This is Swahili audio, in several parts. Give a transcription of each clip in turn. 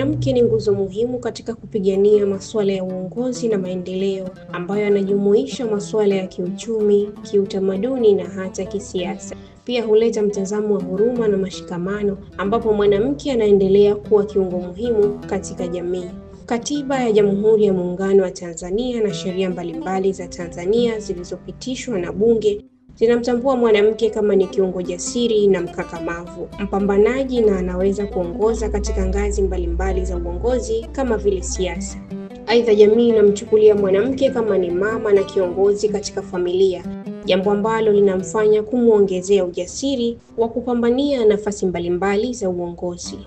Mwanamke ni nguzo muhimu katika kupigania masuala ya uongozi na maendeleo ambayo yanajumuisha masuala ya kiuchumi, kiutamaduni na hata kisiasa. Pia huleta mtazamo wa huruma na mashikamano ambapo mwanamke anaendelea kuwa kiungo muhimu katika jamii. Katiba ya Jamhuri ya Muungano wa Tanzania na sheria mbalimbali za Tanzania zilizopitishwa na Bunge zinamtambua mwanamke kama ni kiungo jasiri na mkakamavu, mpambanaji na anaweza kuongoza katika ngazi mbalimbali za uongozi kama vile siasa. Aidha, jamii inamchukulia mwanamke kama ni mama na kiongozi katika familia, jambo ambalo linamfanya kumuongezea ujasiri wa kupambania nafasi mbalimbali za uongozi.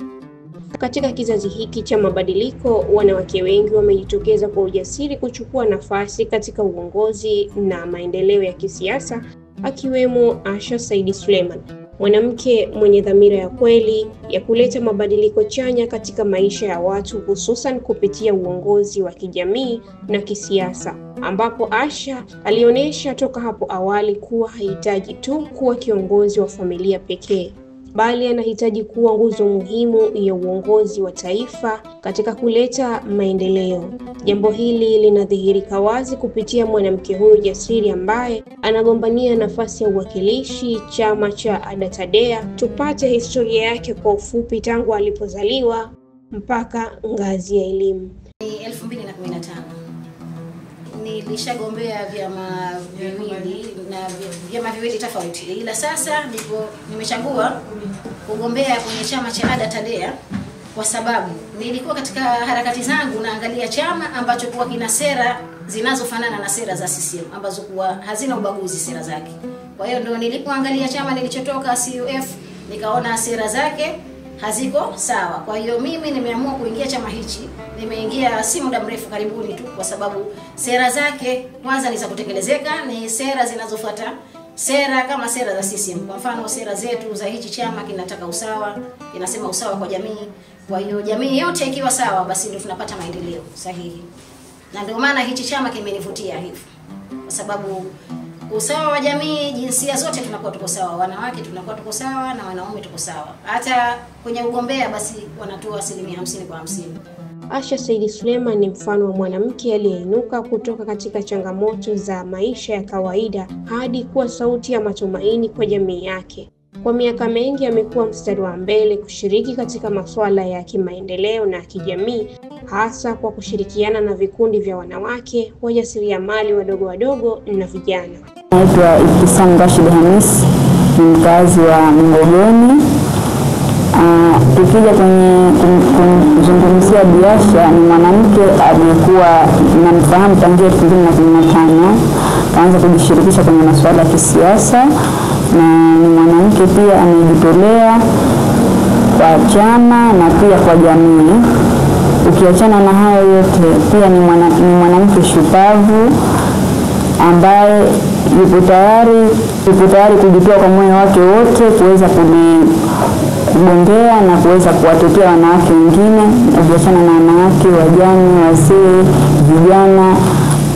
Katika kizazi hiki cha mabadiliko, wanawake wengi wamejitokeza kwa ujasiri kuchukua nafasi katika uongozi na maendeleo ya kisiasa, akiwemo Asha Said Suleiman, mwanamke mwenye dhamira ya kweli ya kuleta mabadiliko chanya katika maisha ya watu, hususan kupitia uongozi wa kijamii na kisiasa, ambapo Asha alionyesha toka hapo awali kuwa hahitaji tu kuwa kiongozi wa familia pekee, bali anahitaji kuwa nguzo muhimu ya uongozi wa taifa katika kuleta maendeleo. Jambo hili linadhihirika wazi kupitia mwanamke huyu jasiri ambaye anagombania nafasi ya uwakilishi chama cha ADA-TADEA. Tupate historia yake kwa ufupi tangu alipozaliwa mpaka ngazi ya elimu. 2015 nilishagombea vyama viwili tofauti, ila sasa nimechagua kugombea kwenye chama cha ADA-TADEA kwa sababu nilikuwa katika harakati zangu naangalia chama ambacho kuwa kina sera zinazofanana na sera za CCM ambazo kuwa hazina ubaguzi sera zake. Kwa hiyo ndio nilipoangalia chama nilichotoka CUF nikaona sera zake haziko sawa. Kwa hiyo mimi nimeamua kuingia chama hichi. Nimeingia si muda mrefu, karibuni tu, kwa sababu sera zake kwanza ni za kutekelezeka, ni sera zinazofuata sera kama sera za CCM. Kwa mfano sera zetu za hichi chama kinataka usawa, kinasema usawa kwa jamii. Kwa hiyo jamii yote ikiwa sawa basi ndio tunapata maendeleo sahihi. Na ndio maana hichi chama kimenivutia hivi. Kwa sababu usawa wa jamii, jinsia zote tunakuwa tuko sawa, wanawake tunakuwa tuko sawa na wanaume tuko sawa. Hata kwenye ugombea basi wanatoa 50 kwa 50. Asha Said Suleiman ni mfano wa mwanamke aliyeinuka kutoka katika changamoto za maisha ya kawaida hadi kuwa sauti ya matumaini kwa jamii yake. Kwa miaka mingi amekuwa mstari wa mbele kushiriki katika masuala ya kimaendeleo na kijamii, hasa kwa kushirikiana na vikundi vya wanawake, wajasiriamali wadogo na vijana. Naitwa Ibtisam Rashid Hamis, ni mkazi wa Mngogoni. Tukija kwenye kuzungumzia Biasha, ni mwanamke aliyekuwa namfahamu tangia 2015, kaanza kujishirikisha kwenye masuala ya kisiasa, na ni mwanamke pia amejitolea kwa chama na pia kwa jamii. Ukiachana na hayo yote, pia ni mwanamke shupavu ambaye yupo tayari kujitoa kwa moyo wake wote kuweza kugombea na kuweza kuwatetea wanawake wengine, ukiachana na wanawake, wajane, wazee, vijana,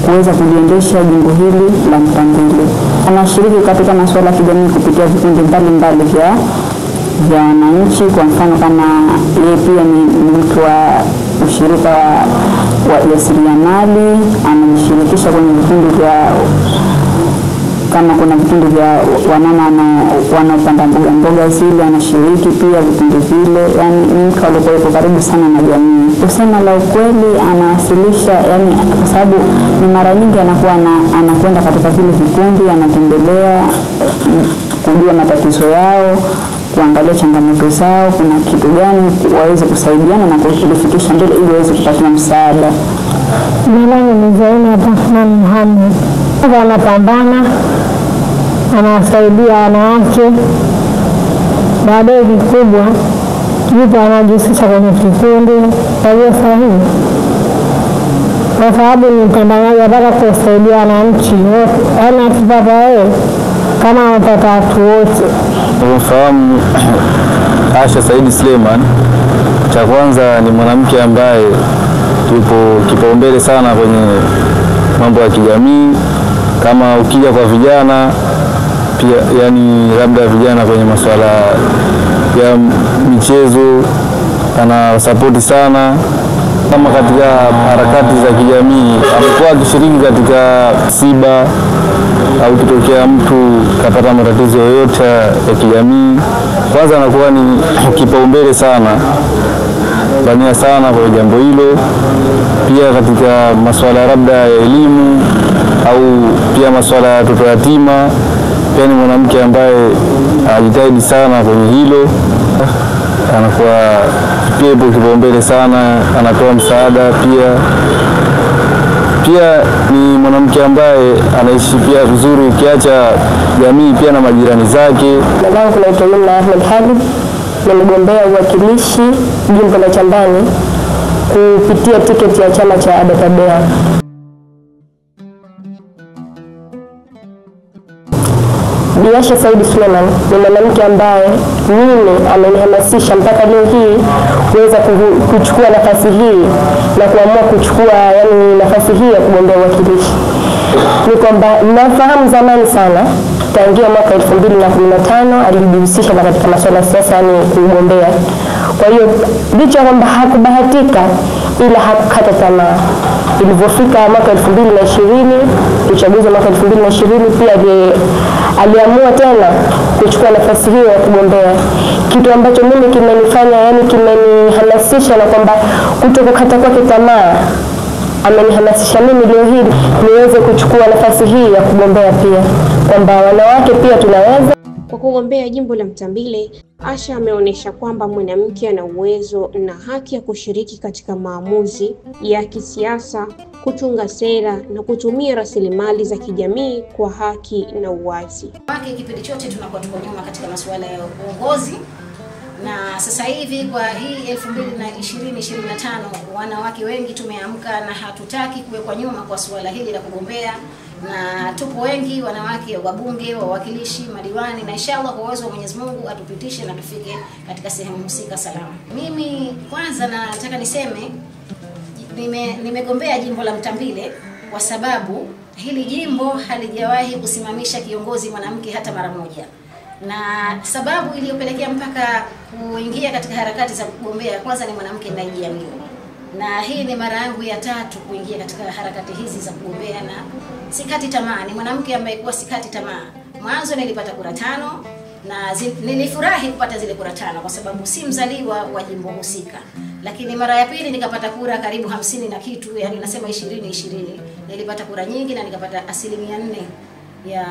kuweza kujiendesha jimbo hili la Mpambile. Anashiriki katika masuala ya kijamii kupitia vikundi mbalimbali vya wananchi. Kwa mfano kama yeye pia ni mtu wa ushirika wa jasiriamali, anajishirikisha kwenye vikundi vya, kama kuna vikundi vya wamama wanaopanda mboga zile, anashiriki pia vikundi vile. Yani ni mtu aliyekuwa karibu sana na jamii. Kusema la ukweli, anawasilisha, yani kwa sababu ni mara nyingi anakwenda katika vile vikundi, anatembelea kujua matatizo yao, kuangalia changamoto zao, kuna kitu gani waweze kusaidiana na kulifikisha mbele ili waweze kupata msaada. Mimi ni Zainab Rahman Muhammad. Anapambana, anawasaidia wanawake. Baadaye vikubwa yupo anajihusisha kwenye kikundi kwa hiyo sahihi, kwa sababu ni mpambanaji, anataka kusaidia wananchi wote, ana kipata yeye kama watoto watu wote. Unafahamu Asha Said Suleiman, cha kwanza ni mwanamke ambaye yupo kipaumbele sana kwenye mambo ya kijamii. Kama ukija kwa vijana pia, yani labda vijana kwenye masuala ya michezo, anasapoti sana. Kama katika harakati za kijamii amekuwa akishiriki katika msiba au kitokea mtu kapata matatizo yoyote ya kijamii, kwanza anakuwa ni kipaumbele sana, bania sana kwa jambo hilo. Pia katika masuala labda ya elimu au pia masuala ya watoto yatima, pia ni mwanamke ambaye anajitahidi sana kwenye hilo, anakuwa pia ipo kipaumbele sana, anatoa msaada pia ni mwanamke ambaye anaishi pia vizuri, ukiacha jamii pia na majirani zake. Mwanangu naitwa Yumna Ahmed Habib, nimegombea uwakilishi jimbo la Chambani kupitia tiketi ya chama cha ADA TADEA. Bi Asha Said Suleiman ni mwanamke ambaye mimi amenihamasisha mpaka leo hii kuweza kuchukua nafasi hii na kuamua kuchukua nafasi hii ya kugombea uwakilishi. Ni kwamba nafahamu zamani sana, tangia mwaka 2015 alijihusisha katika masuala ya siasa, kugombea. Kwa hiyo licha kwamba hakubahatika, ila hakukata tamaa. Ilipofika mwaka 2020, uchaguzi wa mwaka 2020, pia aliamua tena kuchukua nafasi hiyo ya kugombea. Kitu ambacho mimi kimenifanya, kimenihamasisha na kwamba kutokukata kwake tamaa, amenihamasisha mimi leo hii niweze kuchukua nafasi hii ya kugombea pia, kwamba wanawake pia tunaweza. Kwa kugombea jimbo la Mtambile, Asha ameonyesha kwamba mwanamke ana uwezo na haki ya kushiriki katika maamuzi ya kisiasa, kutunga sera na kutumia rasilimali za kijamii kwa haki na uwazi. Wanawake kipindi chote tunakuwa tuko nyuma katika masuala ya uongozi, na sasa hivi kwa hii 2025 wanawake wengi tumeamka na hatutaki kuwekwa nyuma kwa suala hili la kugombea, na tupo wengi wanawake wabunge, wawakilishi, madiwani, na inshallah kwa uwezo wa Mwenyezi Mungu atupitishe na tufike katika sehemu husika salama. Mimi kwanza nataka niseme nimegombea jimbo la Mtambile kwa sababu hili jimbo halijawahi kusimamisha kiongozi mwanamke hata mara moja. Na sababu iliyopelekea mpaka kuingia katika harakati za kugombea, kwanza ni mwanamke ninayejiamini. Na hii ni mara yangu ya 3 kuingia katika harakati hizi za kugombea, na sikati tamaa. Ni mwanamke ambaye kwa sikati tamaa. Mwanzo nilipata kura 5 na nilifurahi kupata zile kura 5 kwa sababu si mzaliwa wa jimbo husika. Lakini mara ya pili nikapata kura karibu 50 na kitu, nasema 20. Nilipata kura nyingi na nikapata 4% ya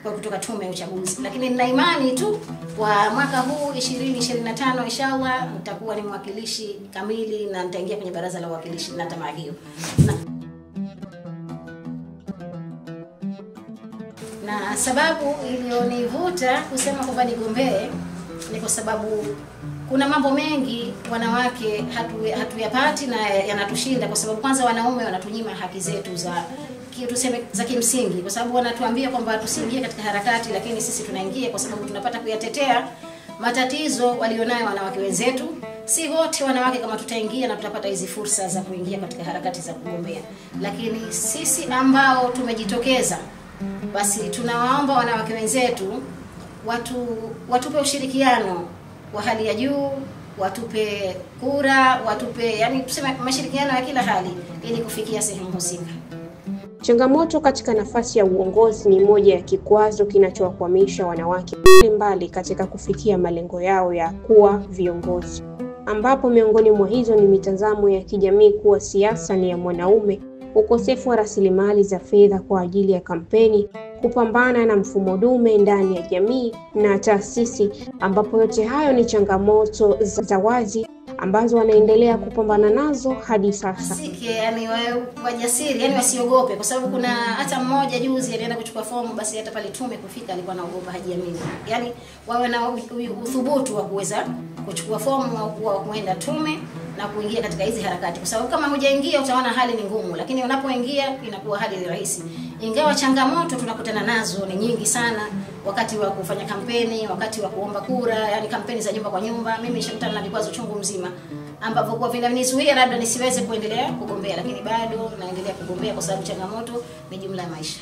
kwa kutoka tume ya uchaguzi. Lakini nina imani tu kwa mwaka huu 2025 inshallah nitakuwa ni mwakilishi kamili na nitaingia kwenye baraza la uwakilishi na tamaa hiyo. Na sababu iliyonivuta kusema kwamba nigombee ni kwa sababu kuna mambo mengi wanawake hatuyapati na yanatushinda, kwa sababu kwanza wanaume wanatunyima haki zetu za kimsingi, kwa sababu wanatuambia kwamba tusiingie katika harakati, lakini sisi tunaingia kwa sababu tunapata kuyatetea matatizo walionayo wanawake wenzetu. Si wote wanawake kama tutaingia na tutapata hizi fursa za kuingia katika harakati za kugombea, lakini sisi ambao tumejitokeza, basi tunawaomba wanawake wenzetu watupe ushirikiano wa hali ya juu, watupe kura, watupe tuseme mashirikiano ya kila hali ili kufikia sehemu husika. Changamoto katika nafasi ya uongozi ni moja ya kikwazo kinachowakwamisha wanawake mbali katika kufikia malengo yao ya kuwa viongozi, ambapo miongoni mwa hizo ni mitazamo ya kijamii kuwa siasa ni ya mwanaume, ukosefu wa rasilimali za fedha kwa ajili ya kampeni, kupambana na mfumo dume ndani ya jamii na taasisi, ambapo yote hayo ni changamoto za wazi ambazo wanaendelea kupambana nazo hadi sasa. Wajasiri, wasiogope, kwa sababu kuna hata mmoja juzi alienda kuchukua fomu, basi hata pale tume kufika alikuwa anaogopa, hajiamini. Wawe na uthubutu wa kuweza kuchukua fomu au kuenda tume na kuingia katika hizi harakati, kwa sababu kama hujaingia utaona hali ni ngumu, lakini unapoingia inakuwa hali ni rahisi. Ingawa changamoto tunakutana nazo ni nyingi sana wakati wa kufanya kampeni, wakati wa kuomba kura, kampeni za nyumba kwa nyumba. Mimi nishakutana na vikwazo chungu mzima ambapo kwa vinanizuia labda nisiweze kuendelea kugombea, lakini bado naendelea kugombea kwa sababu changamoto ni jumla ya maisha.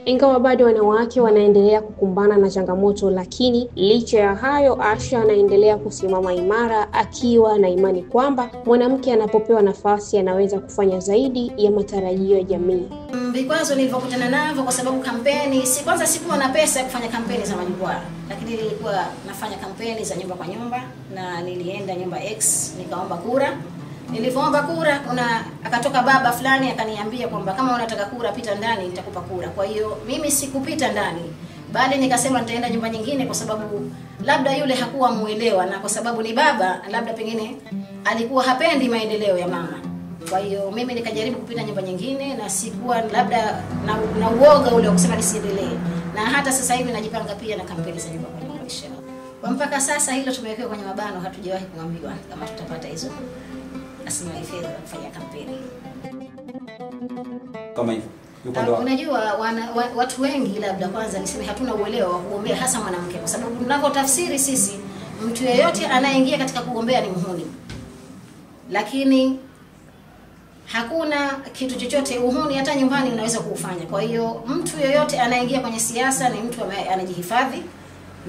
Ingawa bado wanawake wanaendelea kukumbana na changamoto, lakini licha ya hayo, Asha anaendelea kusimama imara akiwa na imani kwamba mwanamke anapopewa nafasi anaweza kufanya zaidi ya matarajio ya jamii. Vikwazo nilivyokutana navyo kwa sababu kampeni, kwanza sikuwa na pesa ya kufanya kampeni za majukwaa, lakini nilikuwa nafanya kampeni za nyumba kwa nyumba, na nilienda nyumba X nikaomba kura. Nilipoomba kura, akatoka baba fulani akaniambia kwamba kama unataka kura pita ndani nitakupa kura. Kwa hiyo mimi sikupita ndani, bali nikasema nitaenda nyumba nyingine kwa sababu labda yule hakuwa muelewa, na kwa sababu ni baba labda pengine alikuwa hapendi maendeleo ya mama. Kwa hiyo mimi nikajaribu kupita nyumba nyingine, na sikuwa labda na uoga ule wa kusema nisiendelee. Na hata sasa hivi najipanga pia na kampeni za nyumba kwa nyumba inshallah. Kwa mpaka sasa hilo tumewekewa kwenye mabano, hatujawahi kuambiwa kama tutapata hizo rasilimali fedha kufanya kampeni. Kama hivyo. Unajua watu wengi labda kwanza niseme hatuna uelewa wa kugombea, hasa mwanamke, kwa sababu tunapotafsiri sisi mtu yeyote anayeingia katika kugombea ni muhuni. Lakini hakuna kitu chochote uhuni hata nyumbani unaweza kuufanya. Kwa hiyo mtu yeyote anayeingia kwenye siasa ni mtu anajihifadhi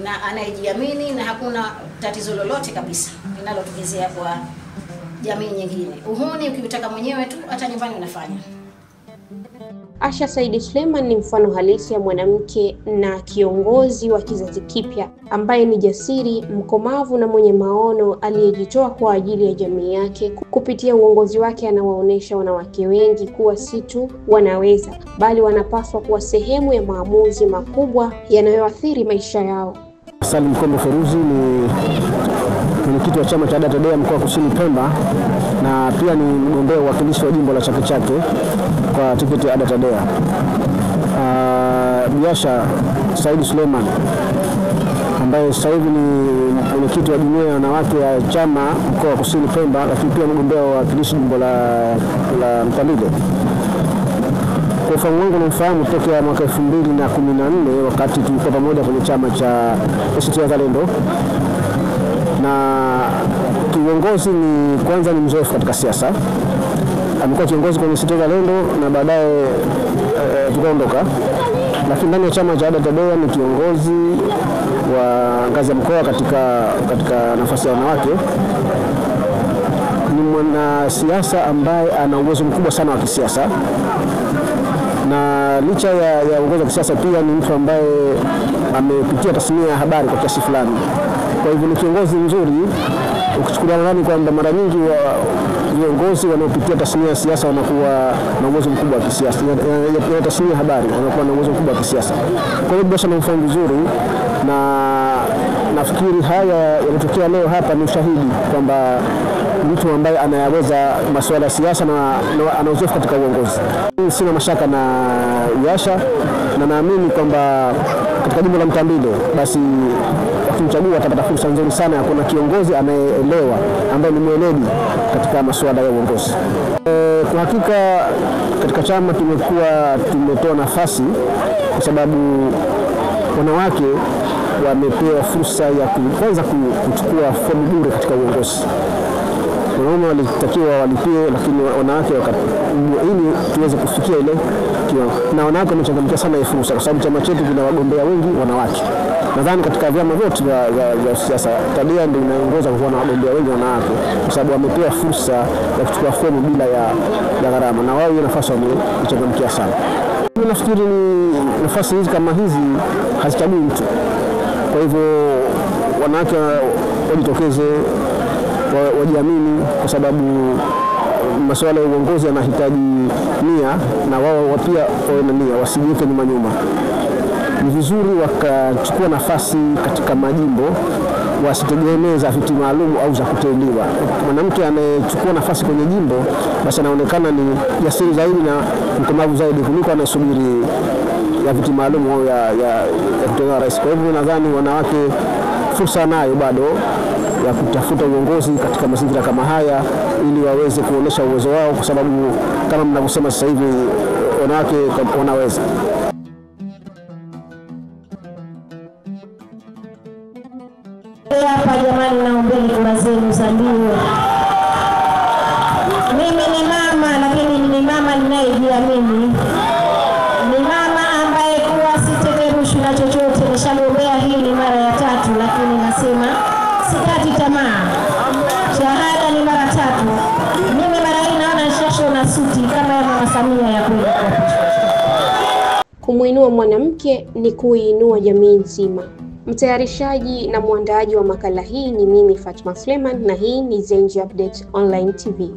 na anayejiamini, na hakuna tatizo lolote kabisa linalotokezea kwa jamii nyingine. Uhuni ukitaka mwenyewe tu hata nyumbani unafanya. Asha Said Suleiman ni mfano halisi ya mwanamke na kiongozi wa kizazi kipya ambaye ni jasiri, mkomavu na mwenye maono, aliyejitoa kwa ajili ya jamii yake. Kupitia uongozi wake anawaonesha wanawake wengi kuwa si tu wanaweza, bali wanapaswa kuwa sehemu ya maamuzi makubwa yanayoathiri maisha yao. Salim Kombo Feruzi ni mwenyekiti wa chama cha ADA TADEA mkoa wa Kusini Pemba, na pia ni mgombea uwakilishi wa jimbo la Chake Chake kwa tiketi ya ADA TADEA. Biasha Said Suleiman ambaye sasa hivi ni mwenyekiti wa jumuiya ya wanawake ya chama mkoa wa Kusini Pemba, lakini pia mgombea wa uwakilishi jimbo la Mtandile. Kwa ufahamu wangu namfahamu tokea mwaka 2014 wakati tulikuwa pamoja kwenye chama cha ACT Wazalendo, na kiongozi ni kwanza ni mzoefu katika siasa. Amekuwa kiongozi kwenye ACT Wazalendo na baadaye tukaondoka, lakini ndani ya chama cha ADA TADEA ni kiongozi wa ngazi ya mkoa katika nafasi ya wanawake. Ni mwanasiasa ambaye ana uwezo mkubwa sana wa kisiasa, na licha ya uongozi wa kisiasa pia ni mtu ambaye amepitia tasnia ya habari kwa kiasi fulani. Kwa hivyo ni kiongozi mzuri, ukichukulia nadhani kwamba mara nyingi viongozi wanaopitia tasnia ya siasa wanakuwa na uwezo mkubwa wa kisiasa, ya tasnia ya habari wanakuwa na uwezo mkubwa wa kisiasa. Kwa hiyo basi namfahamu vizuri, na nafikiri haya yanatokea leo hapa ni ushahidi kwamba mtu ambaye anayaweza masuala ya siasa na ana uzoefu katika uongozi. Sina mashaka na Yasha, na naamini kwamba katika jimbo la Mtandile basi wakimchagua atapata fursa nzuri sana ya kuwa kiongozi anayeelewa, ambaye ni mweledi katika masuala ya uongozi. Kwa hakika katika chama tumetoa nafasi kwa sababu wanawake wamepewa fursa ya kwanza kuchukua fomu bure katika uongozi. Wanaume walitakiwa walipie, lakini wanawake ili tuweze kufikia ile kiwango. Na wanawake wamechangamkia sana hii fursa kwa sababu chama chetu kina wagombea wengi wanawake. Nadhani katika vyama vyote vya siasa TADEA ndio inaongoza kwa wagombea wengi wanawake, kwa sababu wamepewa fursa ya kuchukua fomu bila ya gharama, na wao hiyo nafasi wamechangamkia sana. Mimi nafikiri ni nafasi hizi kama hizi hazichagui mtu. Kwa hivyo wanawake wajitokeze, wajiamini, kwa sababu masuala ya uongozi yanahitaji nia, na wao pia wawe na nia, wasijiweke nyuma. Ni vizuri wakachukua nafasi katika majimbo, wasitegemee za viti maalum au za kuteuliwa. Mwanamke anayechukua nafasi kwenye jimbo basi anaonekana ni jasiri zaidi na mkomavu zaidi kuliko anayesubiri ya viti maalum au ya kuteuliwa rais. Kwa hivyo nadhani wanawake fursa nayo bado ya kutafuta uongozi katika mazingira kama haya, ili waweze kuonesha uwezo wao, kwa sababu kama mnavyosema sasa hivi wanawake wanaweza. Hapa jamani, naombeni kura zenu za ndio. Mimi ni mama, lakini ni mama ninayejiamini. Ni mama ambaye anasema sikati tamaa. Shahada ni mara 3. Mimi mara hii naona shasho na suti kama ya Mama Samia ya kweli. Kumuinua mwanamke ni kuinua jamii nzima. Mtayarishaji na mwandaaji wa makala hii ni mimi Fatma Suleiman, na hii ni Zenji Update Online TV.